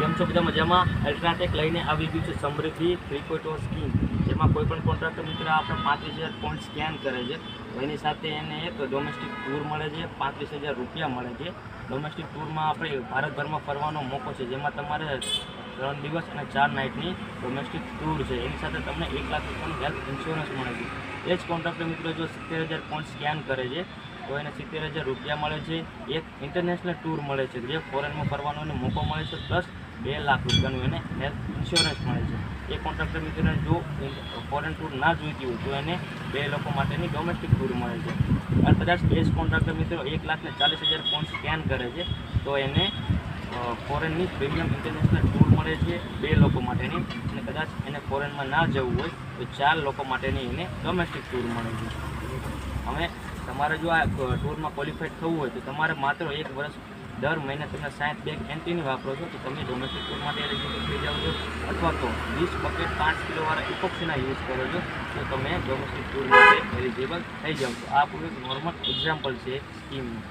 કેમ છો બધા મજામાં? અલ્ટ્રાટેક લઈને આવી ગયું છે સમૃદ્ધિ 3.0 સ્કીમ, જેમાં કોઈપણ કોન્ટ્રાક્ટર મિત્ર આપણે 35,000 પોઈન્ટ સ્કેન કરે છે તો એની સાથે એને એક ડોમેસ્ટિક ટૂર મળે છે, 35,000 રૂપિયા મળે છે. ડોમેસ્ટિક ટૂરમાં આપણે ભારતભરમાં ફરવાનો મોકો છે, જેમાં તમારે 3 દિવસ અને 4 નાઇટની ડોમેસ્ટિક ટૂર છે. એની સાથે તમને 1 લાખ રૂપિયાનું હેલ્થ ઇન્સ્યોરન્સ મળે છે. એ જ કોન્ટ્રાક્ટર મિત્રો જો 70,000 પોઈન્ટ સ્કેન કરે છે તો એને 70,000 રૂપિયા મળે છે. એક ઇન્ટરનેશનલ ટૂર મળે છે, જે ફોરેનમાં ફરવાનો એને મોકો મળે છે, પ્લસ 2 લાખ રૂપિયાનું એને હેલ્થ ઇન્સ્યોરન્સ મળે છે. એ કોન્ટ્રાક્ટર મિત્રોને જો ફોરેન ટૂર ના જોઈતી હોય તો એને 2 લોકો માટેની ડોમેસ્ટિક ટૂર મળે છે. અને કદાચ એ જ કોન્ટ્રાક્ટર મિત્રો 1,40,000 પોઈન્ટ સ્કેન કરે છે તો એને ફોરેનની પ્રીમિયમ ઇન્ટરનેશનલ ટૂર મળે છે 2 લોકો માટેની. અને કદાચ એને ફોરેનમાં ના જવું હોય તો 4 લોકો માટેની એને ડોમેસ્ટિક ટૂર મળે છે. હવે તમારે જો આ ટૂરમાં ક્વોલિફાઈડ થવું હોય તો તમારે માત્ર 1 વર્ષ દર મહિને તમે 60 બેગ એન્ટીની વાપરો છો તો તમે ડોમેસ્ટિક ટૂર માટે એલિજિબલ થઈ જાઓ છો, અથવા તો 20 બકેટ 5 કિલોવાળા ઇપોક્સીના યુઝ કરો છો તો તમે ડોમેસ્ટિક ટૂર માટે એલિજિબલ થઈ જાઓ છો. આ પૂરું નોર્મલ એક્ઝામ્પલ છે સ્કીમનું.